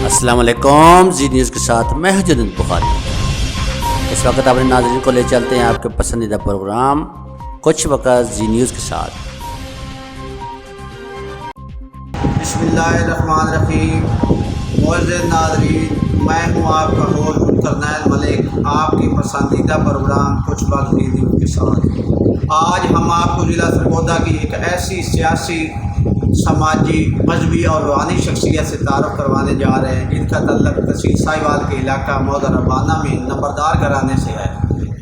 السلام علیکم، زی نیوز کے ساتھ میں ہوں جدید بخاری۔ اس وقت اپنے ناظرین کو لے چلتے ہیں آپ کے پسندیدہ پروگرام کچھ وقت زی نیوز کے ساتھ۔ بسم اللہ الرحمن الرحیم۔ معزز ناظرین، میں ہوں آپ کا ہوسٹ کرنیل ملک، آپ کی پسندیدہ پروگرام کچھ وقت زی نیوز کے ساتھ۔ آج ہم آپ کو ضلع سرگودا کی ایک ایسی سیاسی، سماجی، مذہبی اور روحانی شخصیت سے تعارف کروانے جا رہے ہیں جن کا تعلق تحصیل ساہیوال کے علاقہ موضع ربانہ میں نمبردار گھرانے سے ہے۔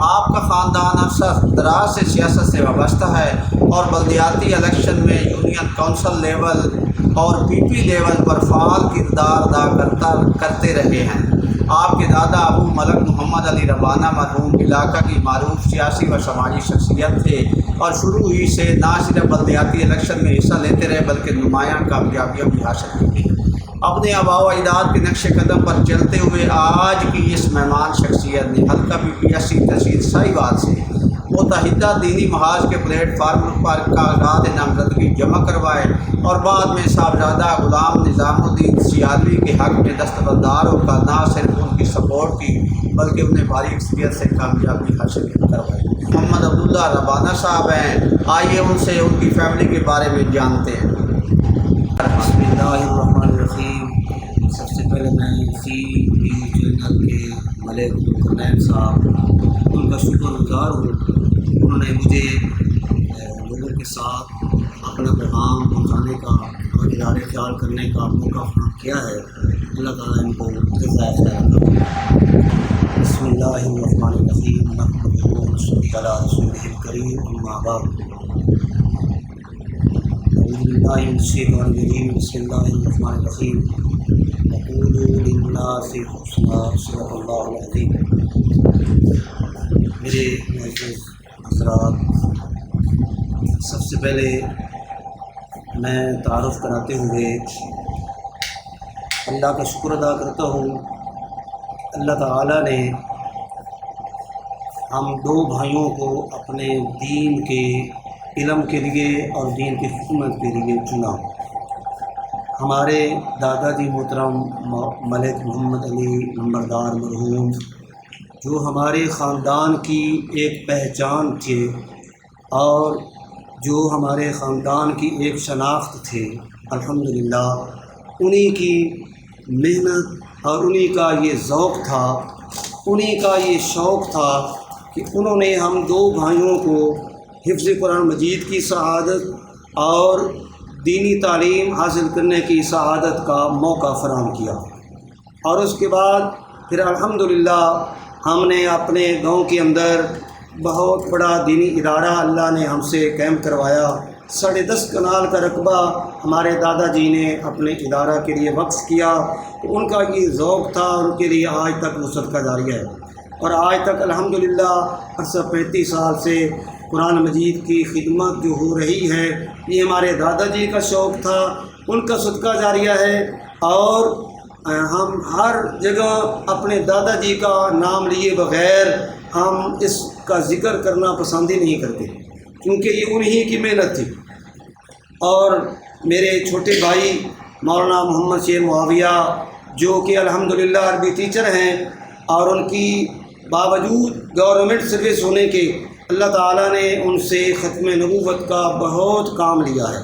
آپ کا خاندان عرصہ دراز سے سیاست سے وابستہ ہے اور بلدیاتی الیکشن میں یونین کونسل لیول اور پی پی لیول پر فعال کردار ادا کرتے رہے ہیں۔ آپ کے دادا ابو ملک محمد علی ربانہ مرحوم علاقہ کی معروف سیاسی و سماجی شخصیت تھے اور شروع ہی سے نہ صرف بلدیاتی الیکشن میں حصہ لیتے رہے بلکہ نمایاں کامیابیاں بھی حاصل کی۔ اپنے آباء و اجداد کے نقش قدم پر چلتے ہوئے آج کی اس مہمان شخصیت نے حلقہ PPSC تحصیل ساہیوال سے متحدہ دینی محاذ کے پلیٹ فارم پر کاغذات نامزدگی جمع کروائے اور بعد میں صاحبزادہ غلام نظام الدین سیالوی کے حق میں دستبردار ہو کر نہ صرف ان کی سپورٹ کی بلکہ انہیں بھاری اکثریت سے کامیابی حاصل کروائی۔ محمد عبداللہ ربانہ صاحب ہیں، آئیے ان سے ان کی فیملی کے بارے میں جانتے ہیں۔ بسم اللہ الرحمن الرحیم۔ سب سے پہلے میں زی نیوز چینل کے ملک کرنیل صاحب ان کا شکر گزار ہوں۔ انہوں نے مجھے لوگوں کے ساتھ اپنا پیغام پہنچانے کا اور ادارے خیال کرنے کا موقع فراہم کیا ہے۔ اللہ تعالیٰ ان کو جزائے خیر عطا۔ بسم اللہ الرحمن الرحیم۔ نحمدہ و نصلی علی رسولہ الکریم، اما بعد۔ اعوذ باللہ من الشیطان الرجیم، بسم اللہ الرحمن الرحیم۔ وقولوا للناس حسنا، صدق اللہ العظیم۔ میرے معزز حضرات، سب سے پہلے میں تعارف کراتے ہوئے اللہ کا شکر ادا کرتا ہوں۔ اللہ تعالیٰ نے ہم دو بھائیوں کو اپنے دین کے علم کے لیے اور دین کی خدمت کے لیے چنا۔ ہمارے دادا جی محترم ملک محمد علی نمبردار مرحوم، جو ہمارے خاندان کی ایک پہچان تھے اور جو ہمارے خاندان کی ایک شناخت تھے، الحمدللہ انہی کی محنت اور انہی کا یہ ذوق تھا، انہی کا یہ شوق تھا کہ انہوں نے ہم دو بھائیوں کو حفظ قرآن مجید کی سعادت اور دینی تعلیم حاصل کرنے کی سعادت کا موقع فراہم کیا۔ اور اس کے بعد پھر الحمدللہ ہم نے اپنے گاؤں کے اندر بہت بڑا دینی ادارہ اللہ نے ہم سے قائم کروایا۔ 10.5 کنال کا رقبہ ہمارے دادا جی نے اپنے ادارہ کے لیے وقف کیا۔ تو ان کا یہ ذوق تھا، ان کے لیے آج تک وہ صدقہ جاریہ ہے۔ اور آج تک الحمدللہ عرصہ 35 سال سے قرآن مجید کی خدمت جو ہو رہی ہے، یہ ہمارے دادا جی کا شوق تھا، ان کا صدقہ جاریہ ہے۔ اور ہم ہر جگہ اپنے دادا جی کا نام لیے بغیر ہم اس کا ذکر کرنا پسند ہی نہیں کرتے، کیونکہ یہ انہی کی محنت تھی۔ اور میرے چھوٹے بھائی مولانا محمد شیر معاویہ، جو کہ الحمدللہ عربی ٹیچر ہیں اور ان کی باوجود گورنمنٹ سروس ہونے کے اللہ تعالیٰ نے ان سے ختم نبوت کا بہت کام لیا ہے۔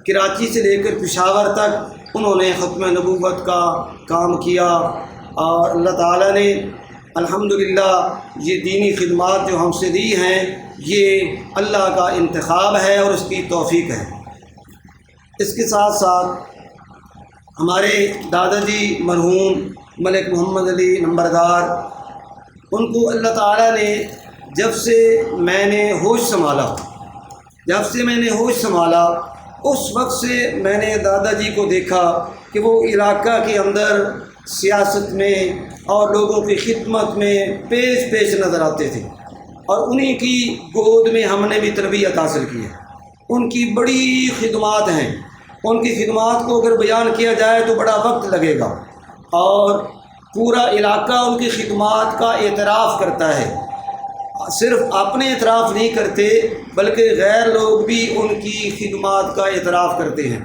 کراچی سے لے کر پشاور تک انہوں نے ختم نبوت کا کام کیا اور اللہ تعالیٰ نے الحمدللہ یہ دینی خدمات جو ہم سے دی ہیں، یہ اللہ کا انتخاب ہے اور اس کی توفیق ہے۔ اس کے ساتھ ساتھ ہمارے دادا جی مرحوم ملک محمد علی نمبردار، ان کو اللہ تعالیٰ نے جب سے میں نے ہوش سنبھالا اس وقت سے میں نے دادا جی کو دیکھا کہ وہ علاقہ کے اندر سیاست میں اور لوگوں کی خدمت میں پیش نظر آتے تھے، اور انہی کی گود میں ہم نے بھی تربیت حاصل کی ہے۔ ان کی بڑی خدمات ہیں، ان کی خدمات کو اگر بیان کیا جائے تو بڑا وقت لگے گا، اور پورا علاقہ ان کی خدمات کا اعتراف کرتا ہے۔ صرف اپنے اعتراف نہیں کرتے بلکہ غیر لوگ بھی ان کی خدمات کا اعتراف کرتے ہیں،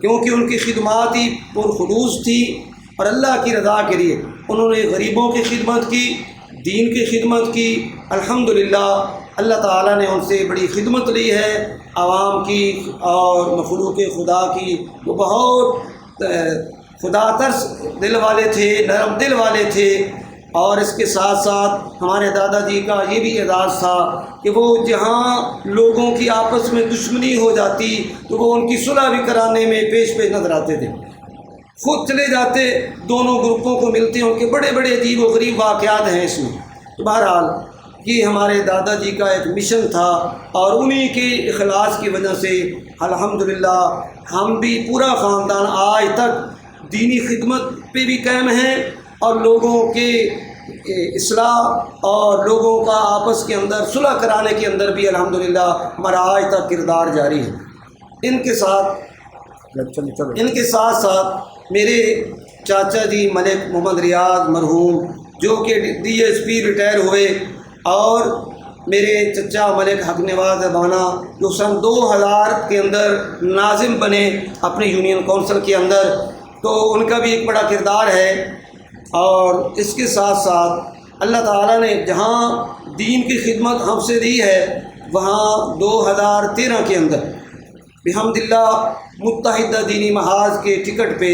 کیونکہ ان کی خدمات ہی پرخلوص تھی اور اللہ کی رضا کے لیے انہوں نے غریبوں کی خدمت کی، دین کی خدمت کی۔ الحمدللہ اللہ تعالیٰ نے ان سے بڑی خدمت لی ہے، عوام کی اور مخلوق خدا کی۔ وہ بہت خدا ترس دل والے تھے، نرم دل والے تھے، اور اس کے ساتھ ساتھ ہمارے دادا جی کا یہ بھی اعزاز تھا کہ وہ جہاں لوگوں کی آپس میں دشمنی ہو جاتی تو وہ ان کی صلح بھی کرانے میں پیش نظر آتے تھے، خود چلے جاتے، دونوں گروپوں کو ملتے ہیں، ان کے بڑے بڑے عجیب و غریب واقعات ہیں اس میں۔ بہرحال یہ ہمارے دادا جی کا ایک مشن تھا، اور انہی کے اخلاص کی وجہ سے الحمدللہ ہم بھی پورا خاندان آج تک دینی خدمت پہ بھی قائم ہیں، اور لوگوں کے اصلاح اور لوگوں کا آپس کے اندر صلح کرانے کے اندر بھی الحمدللہ ہمارا آج تک کردار جاری ہے۔ ان کے ساتھ ساتھ میرے چاچا جی ملک محمد ریاض مرحوم جو کہ DSP ریٹائر ہوئے، اور میرے چچا ملک حق نواز ابانا جو سن 2000 کے اندر ناظم بنے اپنے یونین کونسل کے اندر، تو ان کا بھی ایک بڑا کردار ہے۔ اور اس کے ساتھ ساتھ اللہ تعالیٰ نے جہاں دین کی خدمت ہم سے دی ہے، وہاں 2013 کے اندر بحمدللہ متحدہ دینی محاذ کے ٹکٹ پہ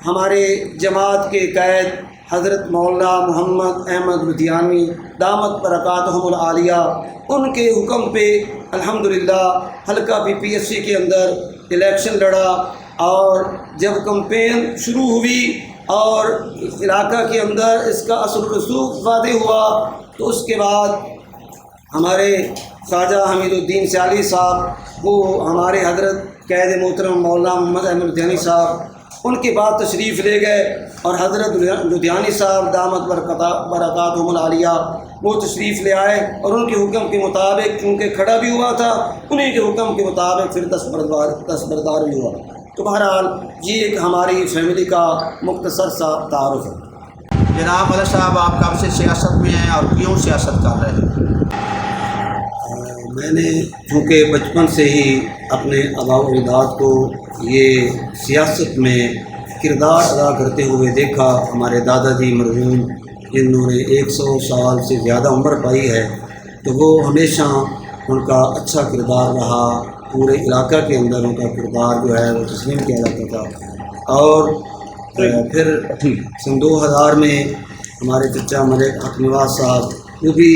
ہمارے جماعت کے قائد حضرت مولانا محمد احمد لدھیانوی دامت برکاتہم العالیہ، ان کے حکم پہ الحمدللہ حلقہ PPSC کے اندر الیکشن لڑا، اور جب کمپین شروع ہوئی اور علاقہ کے اندر اس کا اثر و رسوخ واضح ہوا، تو اس کے بعد ہمارے خواجہ حمید الدین سیالی صاحب، وہ ہمارے حضرت قائد محترم مولانا محمد احمد لدھیانی صاحب، ان کے بعد تشریف لے گئے، اور حضرت لدھیانی صاحب دامت برکاتہم العالیہ وہ تشریف لے آئے، اور ان کے حکم کے مطابق چونکہ کھڑا بھی ہوا تھا، انہیں کے حکم کے مطابق پھر دستبردار بھی ہوا۔ تو بہرحال یہ ایک ہماری فیملی کا مختصر سا تعارف ہے۔ جناب ملک صاحب، آپ کب سے سیاست میں ہیں اور کیوں سیاست کر رہے ہیں؟ میں نے چونکہ بچپن سے ہی اپنے آباء و اجداد کو یہ سیاست میں کردار ادا کرتے ہوئے دیکھا۔ ہمارے دادا جی مرحوم جنہوں نے 100 سال سے زیادہ عمر پائی ہے، تو وہ ہمیشہ ان کا اچھا کردار رہا، پورے علاقہ کے اندر ان کا کردار جو ہے وہ تسلیم کیا جاتا تھا۔ اور پھر سن 2000 میں ہمارے چچا ملک حق نواز صاحب وہ بھی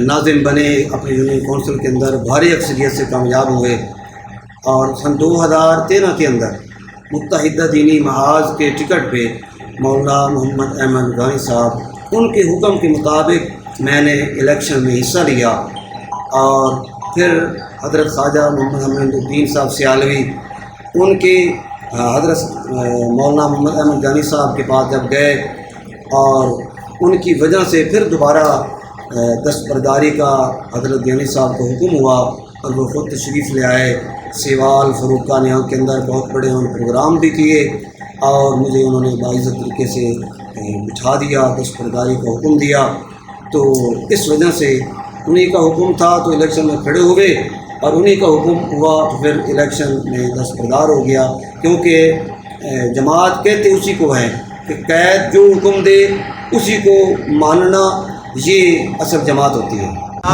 ناظم بنے، اپنے یونین کونسل کے اندر بھاری اکثریت سے کامیاب ہوئے، اور سن 2013 کے اندر متحدہ دینی محاذ کے ٹکٹ پہ مولانا محمد احمد لدھیانی صاحب، ان کے حکم کے مطابق میں نے الیکشن میں حصہ لیا، اور پھر حضرت خواجہ محمد حمید الدین صاحب سیالوی ان کے حضرت مولانا محمد احمد لدھیانی صاحب کے پاس جب گئے، اور ان کی وجہ سے پھر دوبارہ دستبرداری کا حضرت لدھیانی صاحب کو حکم ہوا، اور وہ خود تشریف لے آئے۔ سیوال فروقہ نیام کے اندر بہت بڑے انہوں نے پروگرام بھی کیے، اور مجھے انہوں نے باعزت طریقے سے بٹھا دیا، دستبرداری کا حکم دیا۔ تو اس وجہ سے انہی کا حکم تھا تو الیکشن میں کھڑے ہوئے، اور انہی کا حکم ہوا تو پھر الیکشن میں دستبردار ہو گیا، کیونکہ جماعت کہتے اسی کو ہے کہ قائد جو حکم دے اسی کو ماننا، یہ اصل جماعت ہوتی ہے۔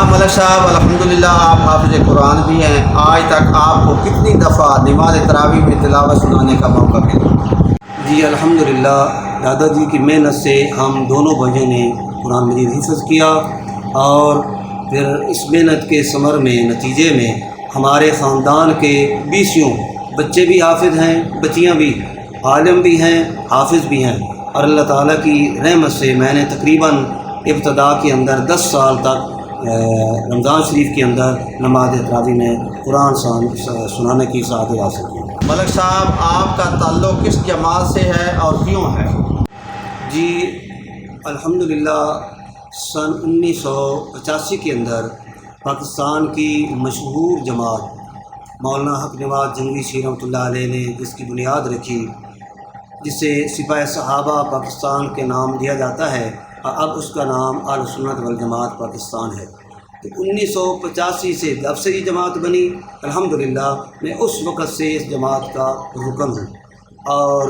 ملک صاحب، الحمدللہ آپ حافظ قرآن بھی ہیں، آج تک آپ کو کتنی دفعہ نماز تراویح میں تلاوت سنانے کا موقع ملا؟ جی الحمدللہ دادا جی کی محنت سے ہم دونوں بھائیوں نے قرآن مجید حفظ کیا، اور پھر اس محنت کے ثمر میں نتیجے میں ہمارے خاندان کے 20 بچے بھی حافظ ہیں، بچیاں بھی، عالم بھی ہیں، حافظ بھی ہیں، اور اللہ تعالیٰ کی رحمت سے میں نے تقریباً ابتدا کے اندر 10 سال تک رمضان شریف کے اندر نماز تراویح میں قرآن سنانے کی سعادت حاصل کی۔ ملک صاحب، آپ کا تعلق کس جماعت سے ہے اور کیوں ہے؟ جی الحمدللہ سن 1985 کے اندر پاکستان کی مشہور جماعت مولانا حق نواز جنگی شیر رحمۃ اللہ علیہ نے جس کی بنیاد رکھی، جسے سپاہ صحابہ پاکستان کے نام دیا جاتا ہے، اور اب اس کا نام اہل سنت والجماعت پاکستان ہے۔ تو 1985 سے جب سے یہ جماعت بنی، الحمدللہ میں اس وقت سے اس جماعت کا رکن ہوں، اور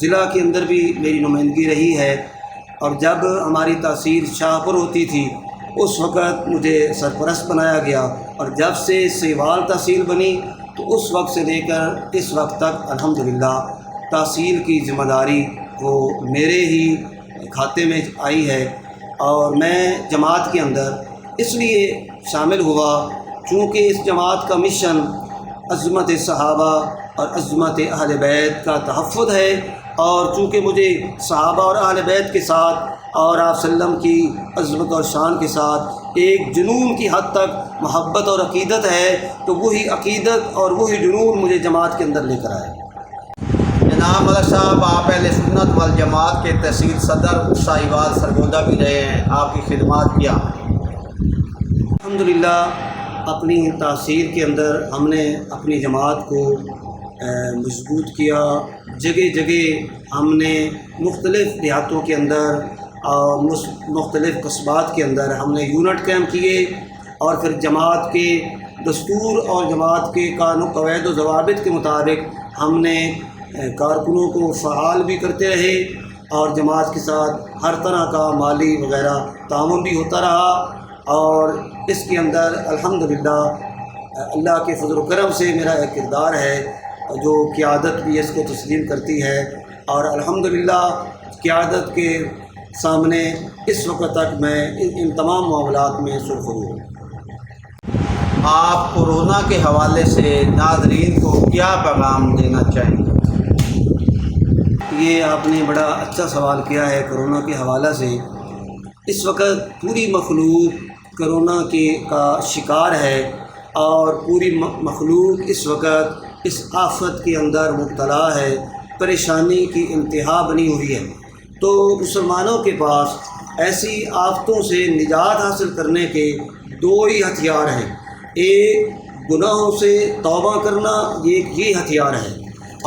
ضلع کے اندر بھی میری نمائندگی رہی ہے، اور جب ہماری تحصیل شاہپور ہوتی تھی اس وقت مجھے سرپرست بنایا گیا، اور جب سے سیوال تحصیل بنی تو اس وقت سے لے کر اس وقت تک الحمدللہ تحصیل کی ذمہ داری وہ میرے ہی کھاتے میں آئی ہے۔ اور میں جماعت کے اندر اس لیے شامل ہوا چونکہ اس جماعت کا مشن عظمت صحابہ اور عظمت اہل بیت کا تحفظ ہے، اور چونکہ مجھے صحابہ اور اہل بیت کے ساتھ اور آپ صلی اللہ علیہ وسلم کی عظمت اور شان کے ساتھ ایک جنون کی حد تک محبت اور عقیدت ہے، تو وہی عقیدت اور وہی جنون مجھے جماعت کے اندر لے کر آئے۔ جناب ملک صاحب، آپ اہل سنت والجماعت کے تحصیل صدر ساہیوال سرگودا بھی رہے ہیں، آپ کی خدمات کیا؟ الحمدللہ اپنی تحصیل کے اندر ہم نے اپنی جماعت کو مضبوط کیا، جگہ جگہ ہم نے مختلف دیہاتوں کے اندر اور مختلف قصبات کے اندر ہم نے یونٹ قائم کیے، اور پھر جماعت کے دستور اور جماعت کے قانون قواعد و ضوابط کے مطابق ہم نے کارکنوں کو فعال بھی کرتے رہے، اور جماعت کے ساتھ ہر طرح کا مالی وغیرہ تعاون بھی ہوتا رہا، اور اس کے اندر الحمدللہ اللہ کے فضل و کرم سے میرا ایک کردار ہے جو قیادت بھی اس کو تسلیم کرتی ہے، اور الحمدللہ قیادت کے سامنے اس وقت تک میں ان تمام معاملات میں سرخرو ہوں۔ آپ کورونا کے حوالے سے ناظرین کو کیا پیغام دینا چاہیں گے؟ یہ آپ نے بڑا اچھا سوال کیا ہے کرونا کے حوالے سے۔ اس وقت پوری مخلوق کرونا کا شکار ہے، اور پوری مخلوق اس وقت اس آفت کے اندر مبتلا ہے، پریشانی کی انتہا بنی ہوئی ہے۔ تو مسلمانوں کے پاس ایسی آفتوں سے نجات حاصل کرنے کے دو ہی ہتھیار ہیں، ایک گناہوں سے توبہ کرنا، یہ ہتھیار ہے،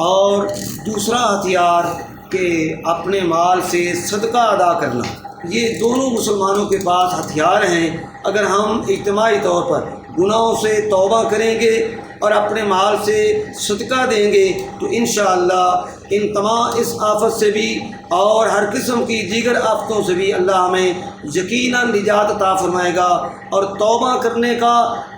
اور دوسرا ہتھیار کہ اپنے مال سے صدقہ ادا کرنا۔ یہ دونوں مسلمانوں کے پاس ہتھیار ہیں۔ اگر ہم اجتماعی طور پر گناہوں سے توبہ کریں گے اور اپنے مال سے صدقہ دیں گے تو انشاءاللہ ان تمام اس آفت سے بھی اور ہر قسم کی دیگر آفتوں سے بھی اللہ ہمیں یقیناً نجات عطا فرمائے گا۔ اور توبہ کرنے کا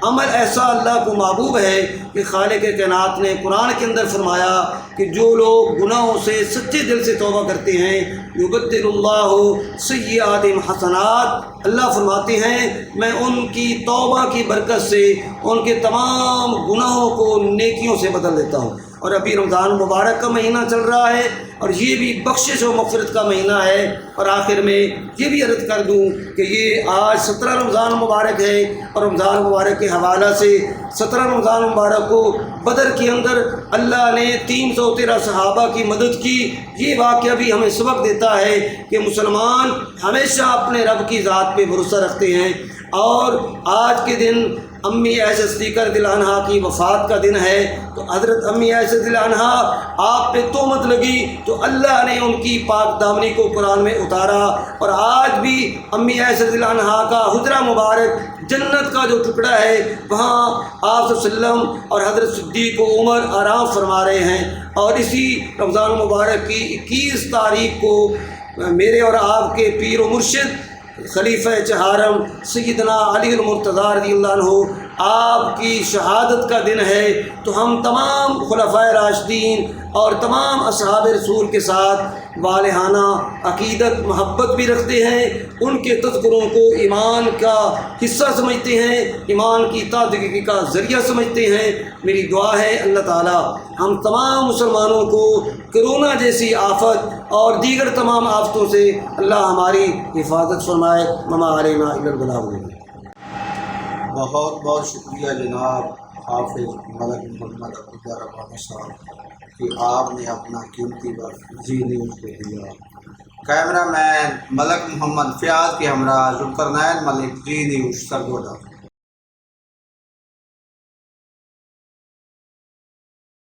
عمل ایسا اللہ کو محبوب ہے کہ خالق کائنات نے قرآن کے اندر فرمایا کہ جو لوگ گناہوں سے سچے دل سے توبہ کرتے ہیں یبدل اللہ سیئات حسنات، اللہ فرماتے ہیں میں ان کی توبہ کی برکت سے ان کے تمام گناہوں کو نیکیوں سے بدل دیتا ہوں۔ اور ابھی رمضان مبارک کا مہینہ چل رہا ہے، اور یہ بھی بخشش و مغفرت کا مہینہ ہے۔ اور آخر میں یہ بھی عرض کر دوں کہ یہ آج 17 رمضان مبارک ہے، اور رمضان مبارک کے حوالہ سے 17 رمضان مبارک کو بدر کے اندر اللہ نے 313 صحابہ کی مدد کی۔ یہ واقعہ بھی ہمیں سبق دیتا ہے کہ مسلمان ہمیشہ اپنے رب کی ذات پہ بھروسہ رکھتے ہیں۔ اور آج کے دن امی عائشہ صدیقہ رضی اللہ عنہا کی وفات کا دن ہے، تو حضرت امی عائشہ رضی اللہ عنہا آپ پہ تہمت لگی تو اللہ نے ان کی پاک دامنی کو قرآن میں اتارا، اور آج بھی امی عائشہ رضی اللہ عنہا کا حجرہ مبارک جنت کا جو ٹکڑا ہے وہاں آپ صلی اللہ علیہ وسلم اور حضرت صدیق و عمر آرام فرما رہے ہیں۔ اور اسی رمضان مبارک کی 21 تاریخ کو میرے اور آپ کے پیر و مرشد خلیفہ چہارم سیدنا علی المرتضیٰ رضی اللہ عنہ آپ کی شہادت کا دن ہے۔ تو ہم تمام خلفائے راشدین اور تمام اصحاب رسول کے ساتھ والہانہ عقیدت محبت بھی رکھتے ہیں، ان کے تذکروں کو ایمان کا حصہ سمجھتے ہیں، ایمان کی تازگی کا ذریعہ سمجھتے ہیں۔ میری دعا ہے اللہ تعالی ہم تمام مسلمانوں کو کرونا جیسی آفت اور دیگر تمام آفتوں سے اللہ ہماری حفاظت فرمائے۔ وما علینا الا البلاغ۔ بہت بہت شکریہ جناب حافظ ملک محمد عبداللہ ربانی صاحب کہ آپ نے اپنا قیمتی وقت زی نیوز کو دیا۔ کیمرہ مین ملک محمد فیاض کے ہمراہ ذوالقرنین ملک، زی نیوز سرگودا۔